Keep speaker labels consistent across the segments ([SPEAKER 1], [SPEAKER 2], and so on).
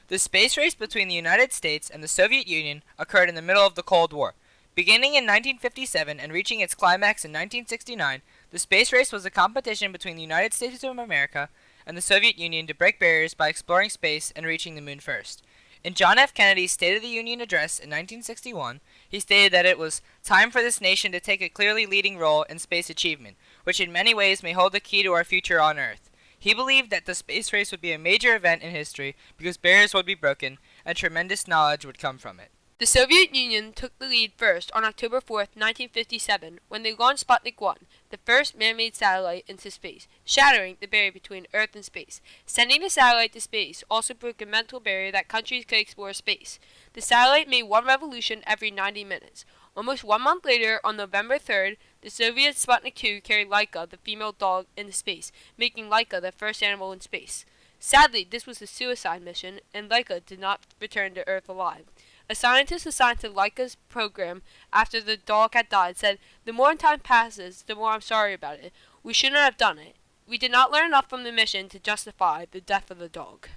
[SPEAKER 1] The space race between the United States and the Soviet Union occurred in the middle of the Cold War. Beginning in 1957 and reaching its climax in 1969, the space race was a competition between the United States of America and the Soviet Union to break barriers by exploring space and reaching the moon first. In John F. Kennedy's State of the Union address in 1961, he stated that it was time for this nation to take a clearly leading role in space achievement, which in many ways may hold the key to our future on Earth. He believed that the space race would be a major event in history because barriers would be broken and tremendous knowledge would come from it.
[SPEAKER 2] The Soviet Union took the lead first on October 4, 1957, when they launched Sputnik 1, the first man-made satellite into space, shattering the barrier between Earth and space. Sending the satellite to space also broke a mental barrier that countries could explore space. The satellite made one revolution every 90 minutes. Almost 1 month later, on November 3rd, the Soviet Sputnik 2 carried Laika, the female dog, into space, making Laika the first animal in space. Sadly, this was a suicide mission, and Laika did not return to Earth alive. A scientist assigned to Laika's program after the dog had died said, "The more time passes, the more I'm sorry about it. We shouldn't have done it. We did not learn enough from the mission to justify the death of the dog."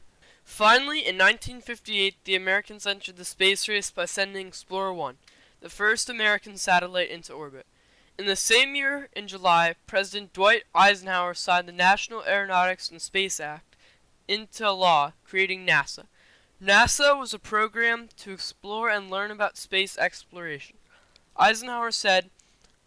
[SPEAKER 3] Finally, in 1958, the Americans entered the space race by sending Explorer 1, the first American satellite, into orbit. In the same year, in July, President Dwight Eisenhower signed the National Aeronautics and Space Act into law, creating NASA. NASA was a program to explore and learn about space exploration. Eisenhower said,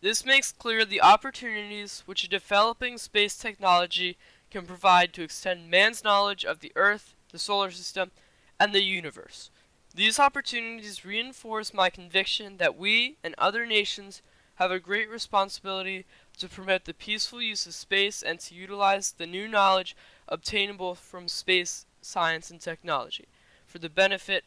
[SPEAKER 3] "This makes clear the opportunities which a developing space technology can provide to extend man's knowledge of the Earth, the solar system, and the universe. These opportunities reinforce my conviction that we and other nations have a great responsibility to promote the peaceful use of space and to utilize the new knowledge obtainable from space science and technology for the benefit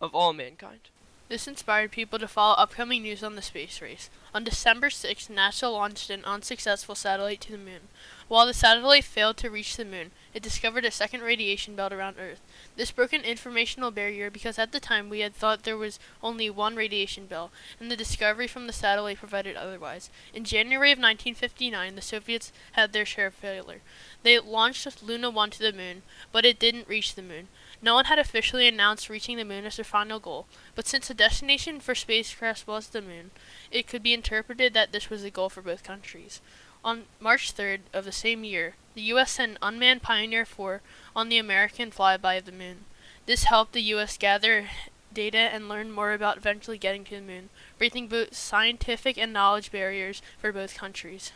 [SPEAKER 3] of all mankind."
[SPEAKER 4] This inspired people to follow upcoming news on the space race. On December 6, NASA launched an unsuccessful satellite to the moon. While the satellite failed to reach the moon, it discovered a second radiation belt around Earth. This broke an informational barrier because at the time we had thought there was only one radiation belt, and the discovery from the satellite provided otherwise. In January of 1959, the Soviets had their share of failure. They launched Luna 1 to the moon, but it didn't reach the moon. No one had officially announced reaching the moon as their final goal, but since the destination for spacecrafts was the moon, it could be interpreted that this was the goal for both countries. On March 3rd of the same year, the U.S. sent unmanned Pioneer 4 on the American flyby of the moon. This helped the U.S. gather data and learn more about eventually getting to the moon, breaking both scientific and knowledge barriers for both countries.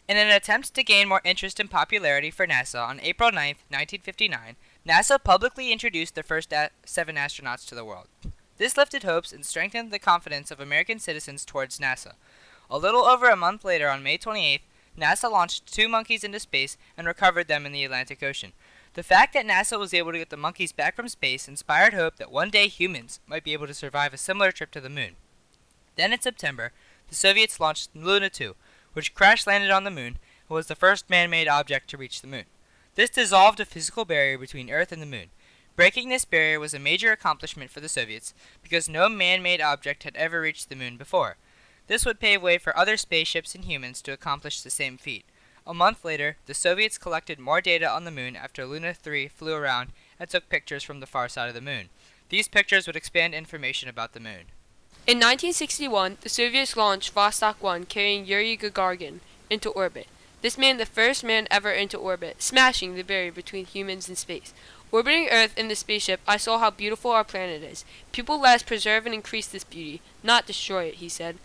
[SPEAKER 1] In an attempt to gain more interest and popularity for NASA, on April 9, 1959, NASA publicly introduced the first 7 astronauts to the world. This lifted hopes and strengthened the confidence of American citizens towards NASA. A little over a month later, on May 28th, NASA launched 2 monkeys into space and recovered them in the Atlantic Ocean. The fact that NASA was able to get the monkeys back from space inspired hope that one day humans might be able to survive a similar trip to the moon. Then in September, the Soviets launched Luna 2, which crash-landed on the moon and was the first man-made object to reach the moon. This dissolved a physical barrier between Earth and the moon. Breaking this barrier was a major accomplishment for the Soviets because no man-made object had ever reached the moon before. This would pave way for other spaceships and humans to accomplish the same feat. A month later, the Soviets collected more data on the moon after Luna 3 flew around and took pictures from the far side of the moon. These pictures would expand information about the moon.
[SPEAKER 2] In 1961, the Soviets launched Vostok 1 carrying Yuri Gagarin into orbit. This made the first man ever into orbit, smashing the barrier between humans and space. Orbiting Earth in the spaceship, I saw how beautiful our planet is. People let us preserve and increase this beauty, not destroy it, he said.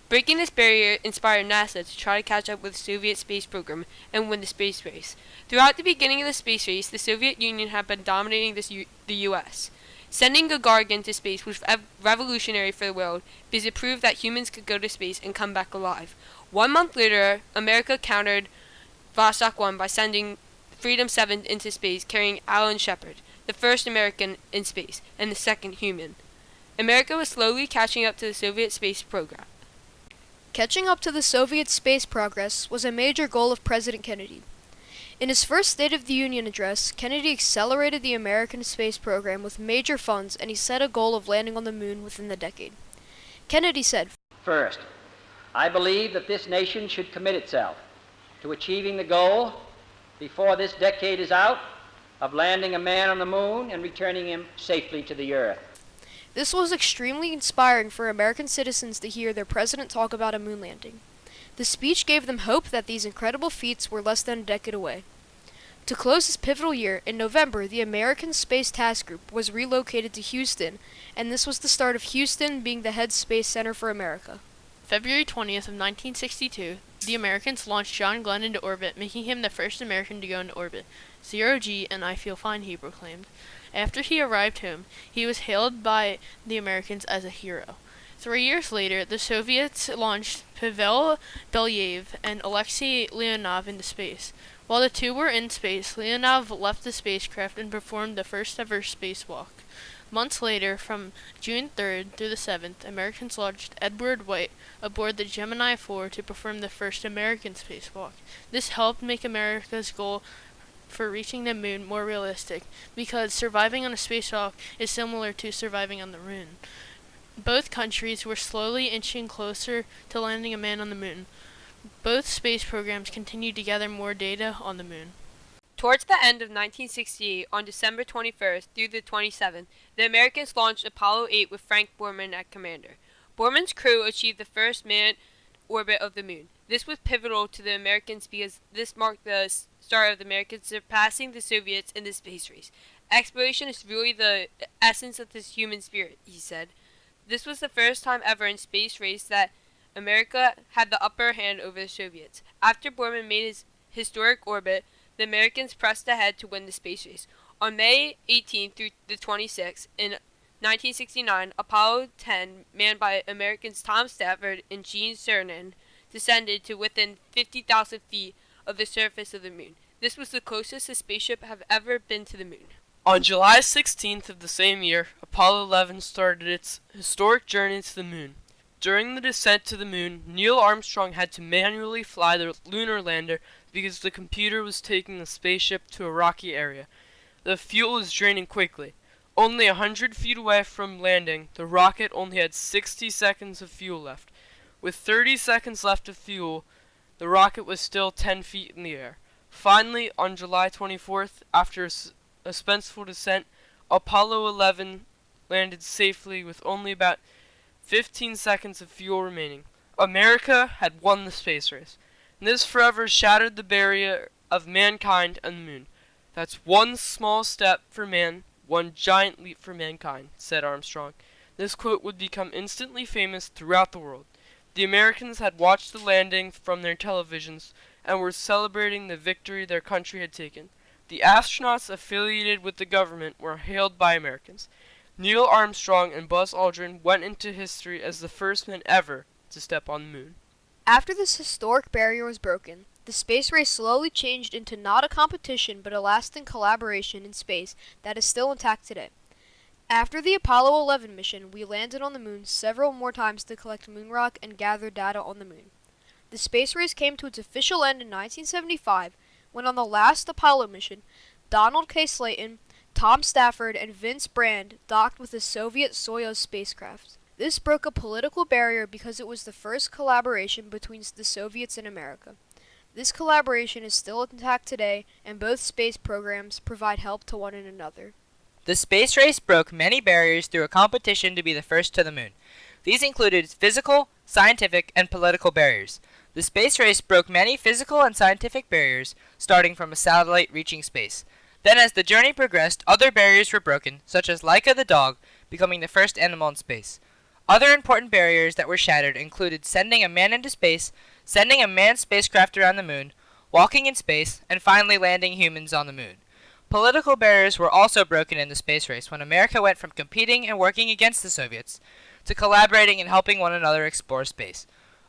[SPEAKER 2] Breaking this barrier inspired NASA to try to catch up with the Soviet space program and win the space race. Throughout the beginning of the space race, the Soviet Union had been dominating the U.S. Sending Gagarin to space was revolutionary for the world because it proved that humans could go to space and come back alive. 1 month later, America countered Vostok 1 by sending Freedom 7 into space carrying Alan Shepard, the first American in space and the second human. America was slowly catching up to the Soviet space program.
[SPEAKER 5] Catching up to the Soviet space progress was a major goal of President Kennedy. In his first State of the Union address, Kennedy accelerated the American space program with major funds, and he set a goal of landing on the moon within the decade. Kennedy said,
[SPEAKER 6] "First, I believe that this nation should commit itself to achieving the goal before this decade is out of landing a man on the moon and returning him safely to the earth.
[SPEAKER 5] This was extremely inspiring for American citizens to hear their president talk about a moon landing. The speech gave them hope that these incredible feats were less than a decade away. To close this pivotal year, in November, the American Space Task Group was relocated to Houston, and this was the start of Houston being the head space center for America.
[SPEAKER 4] February 20th of 1962, the Americans launched John Glenn into orbit, making him the first American to go into orbit. Zero G and I feel fine, he proclaimed. After he arrived home, he was hailed by the Americans as a hero. 3 years later, the Soviets launched Pavel Belyaev and Alexei Leonov into space. While the two were in space, Leonov left the spacecraft and performed the first ever spacewalk. Months later, from June 3rd through the 7th, Americans launched Edward White aboard the Gemini 4 to perform the first American spacewalk. This helped make America's goal for reaching the moon more realistic, because surviving on a spacewalk is similar to surviving on the moon. Both countries were slowly inching closer to landing a man on the moon. Both space programs continued to gather more data on the moon.
[SPEAKER 2] Towards the end of 1968, on December 21st through the 27th, the Americans launched Apollo 8 with Frank Borman as commander. Borman's crew achieved the first manned orbit of the moon. This was pivotal to the Americans because this marked the start of the Americans surpassing the Soviets in the space race. Exploration is really the essence of this human spirit, he said. This was the first time ever in space race that America had the upper hand over the Soviets. After Borman made his historic orbit, the Americans pressed ahead to win the space race. On May 18th through the 26th, in 1969, Apollo 10, manned by Americans Tom Stafford and Gene Cernan, descended to within 50,000 feet of the surface of the moon. This was the closest a spaceship have ever been to the moon.
[SPEAKER 3] On July 16th of the same year, Apollo 11 started its historic journey to the moon. During the descent to the moon, Neil Armstrong had to manually fly the lunar lander because the computer was taking the spaceship to a rocky area. The fuel was draining quickly. Only 100 feet away from landing, the rocket only had 60 seconds of fuel left. With 30 seconds left of fuel, the rocket was still 10 feet in the air. Finally, on July 24th, after a suspenseful descent, Apollo 11 landed safely with only about 15 seconds of fuel remaining. America had won the space race, and this forever shattered the barrier of mankind and the moon. That's one small step for man, one giant leap for mankind, said Armstrong. This quote would become instantly famous throughout the world. The Americans had watched the landing from their televisions and were celebrating the victory their country had taken. The astronauts affiliated with the government were hailed by Americans. Neil Armstrong and Buzz Aldrin went into history as the first men ever to step on the moon.
[SPEAKER 5] After this historic barrier was broken, the space race slowly changed into not a competition but a lasting collaboration in space that is still intact today. After the Apollo 11 mission, we landed on the moon several more times to collect moon rock and gather data on the moon. The space race came to its official end in 1975 when on the last Apollo mission, Donald K. Slayton, Tom Stafford, and Vince Brand docked with the Soviet Soyuz spacecraft. This broke a political barrier because it was the first collaboration between the Soviets and America. This collaboration is still intact today, and both space programs provide help to one another.
[SPEAKER 1] The space race broke many barriers through a competition to be the first to the moon. These included physical, scientific, and political barriers. The space race broke many physical and scientific barriers, starting from a satellite reaching space. Then as the journey progressed, other barriers were broken, such as Laika the dog becoming the first animal in space. Other important barriers that were shattered included sending a man into space, sending a manned spacecraft around the moon, walking in space, and finally landing humans on the moon. Political barriers were also broken in the space race when America went from competing and working against the Soviets to collaborating and helping one another explore space.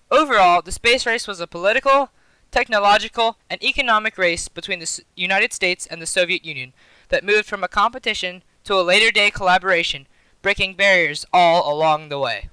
[SPEAKER 1] Overall, the space race was a political, technological, and economic race between the United States and the Soviet Union that moved from a competition to a later-day collaboration, breaking barriers all along the way.